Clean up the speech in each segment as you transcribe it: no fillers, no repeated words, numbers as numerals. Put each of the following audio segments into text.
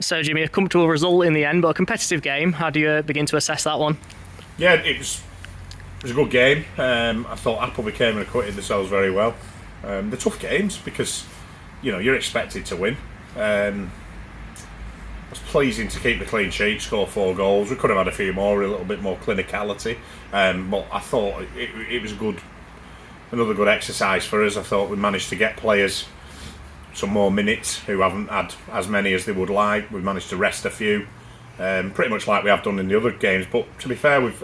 So, Jimmy, a comfortable result in the end, but a competitive game. How do you begin to assess that one? Yeah, it was a good game. I thought Appleby came and acquitted themselves very well. They're tough games because you're expected to win. It was pleasing to keep the clean sheet, score 4 goals. We could have had a few more, a little bit more clinicality. But I thought it was another good exercise for us. I thought we managed to get players some more minutes who haven't had as many as they would like. We managed to rest a few, pretty much like we have done in the other games. But to be fair, we've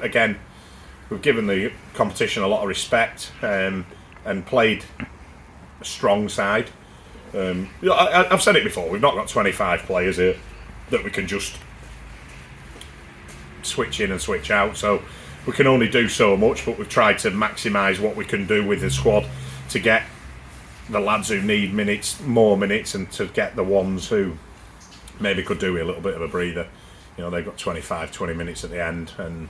given the competition a lot of respect, and played a strong side. I've said it before. We've not got 25 players here that we can just switch in and switch out. So we can only do so much. But we've tried to maximise what we can do with the squad to get the lads who need more minutes, and to get the ones who maybe could do with a little bit of a breather. They've got 25, 20 minutes at the end, and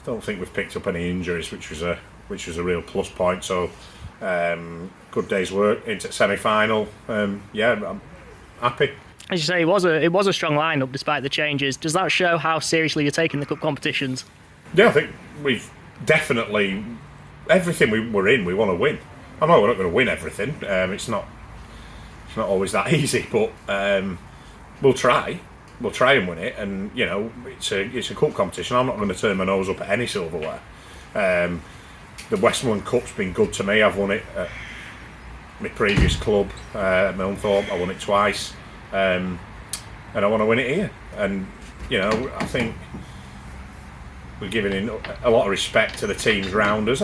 I don't think we've picked up any injuries, which was a real plus point. So good day's work into semi-final. Yeah, I'm happy. As you say, it was a strong lineup despite the changes. Does that show how seriously you're taking the cup competitions? Yeah, I think we've definitely everything we're in. We want to win. I know we're not going to win everything. It's not always that easy, but we'll try. We'll try and win it, and it's a cup competition. I'm not going to turn my nose up at any silverware. The Westmoreland Cup's been good to me. I've won it at my previous club, Milnthorpe. I won it twice, and I want to win it here. And I think we're giving in a lot of respect to the teams round us,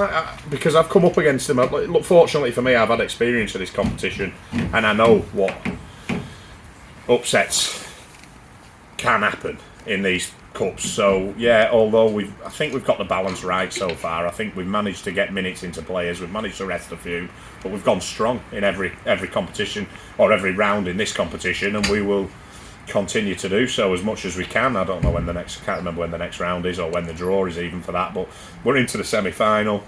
because I've come up against them. Look, fortunately for me, I've had experience of this competition, and I know what upsets can happen in these cups. So yeah, although I think we've got the balance right so far. I think we've managed to get minutes into players. We've managed to rest a few, but we've gone strong in every competition, or every round in this competition, and we will continue to do so as much as we can. I can't remember when the next round is, or when the draw is even for that, but we're into the semi-final.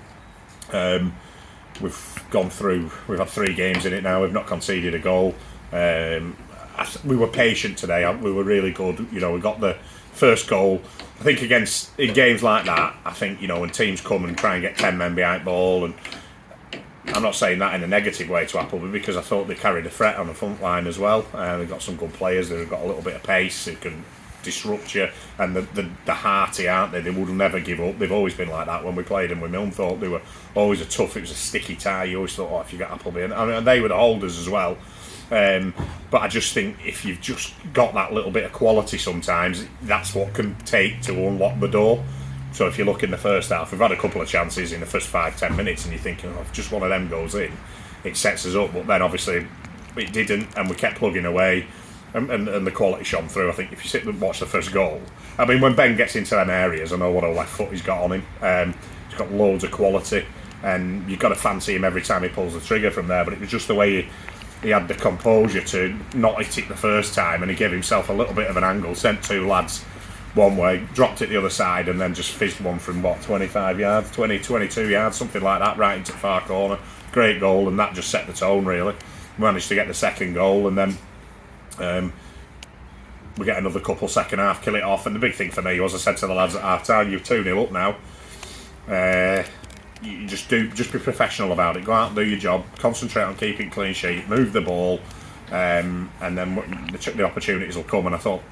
We've gone through, we've had 3 games in it now, we've not conceded a goal. We were patient today, we were really good. We got the first goal. I think in games like that, I think, when teams come and try and get 10 men behind ball, and I'm not saying that in a negative way to Appleby, because I thought they carried a threat on the front line as well. They've got some good players. They've got a little bit of pace. Who can disrupt you, and the hearty, aren't they? They will never give up. They've always been like that. When we played them with Milnthorpe, they were always it was a sticky tie. You always thought, if you got Appleby, and they were the holders as well. But I just think if you've just got that little bit of quality, sometimes that's what can take to unlock the door. So if you look in the first half, we've had a couple of chances in the first 5-10 minutes, and you're thinking, if just one of them goes in, it sets us up. But then obviously it didn't, and we kept plugging away, and the quality shone through. I think if you sit and watch the first goal, I mean, when Ben gets into them areas, I know what a left foot he's got on him. He's got loads of quality, and you've got to fancy him every time he pulls the trigger from there. But it was just the way he had the composure to not hit it the first time, and he gave himself a little bit of an angle, sent 2 lads one way, dropped it the other side, and then just fizzed one from 25 yards, 22 yards, something like that, right into the far corner. Great goal, and that just set the tone, really. We managed to get the second goal, and then we get another couple second half, kill it off. And the big thing for me was, I said to the lads at half time, you're 2-0 up now. You just be professional about it. Go out and do your job. Concentrate on keeping clean sheet. Move the ball, and then the opportunities will come. And I thought,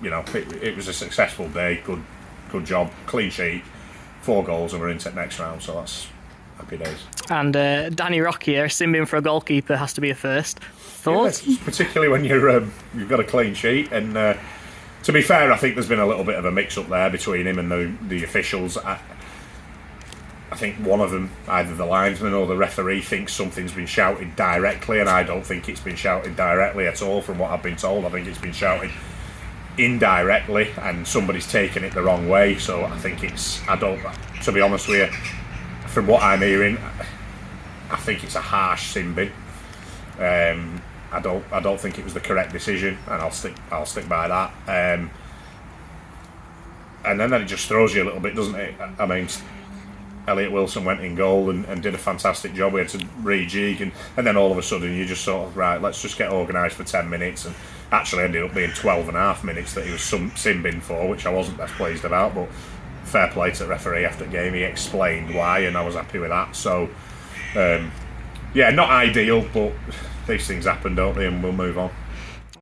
it was a successful day. Good job. Clean sheet. 4 goals, and we're into the next round. So that's happy days. And Danny Rockier, simbing for a goalkeeper has to be a first. Thoughts? Yeah, particularly when you've got a clean sheet. And to be fair, I think there's been a little bit of a mix-up there between him and the officials. I think one of them, either the linesman or the referee, thinks something's been shouted directly, and I don't think it's been shouted directly at all from what I've been told. I think it's been shouted indirectly, and somebody's taken it the wrong way. So I think to be honest with you, from what I'm hearing, I think it's a harsh sin bin. I don't think it was the correct decision, and I'll stick by that. And then it just throws you a little bit, doesn't it? I mean, Elliot Wilson went in goal and did a fantastic job. We had to rejig, and then all of a sudden you just sort of, right, let's just get organised for 10 minutes, and actually ended up being 12 and a half minutes that he was sin-bin for, which I wasn't best pleased about, but fair play to the referee after the game. He explained why, and I was happy with that. So, yeah, not ideal, but these things happen, don't they, and we'll move on.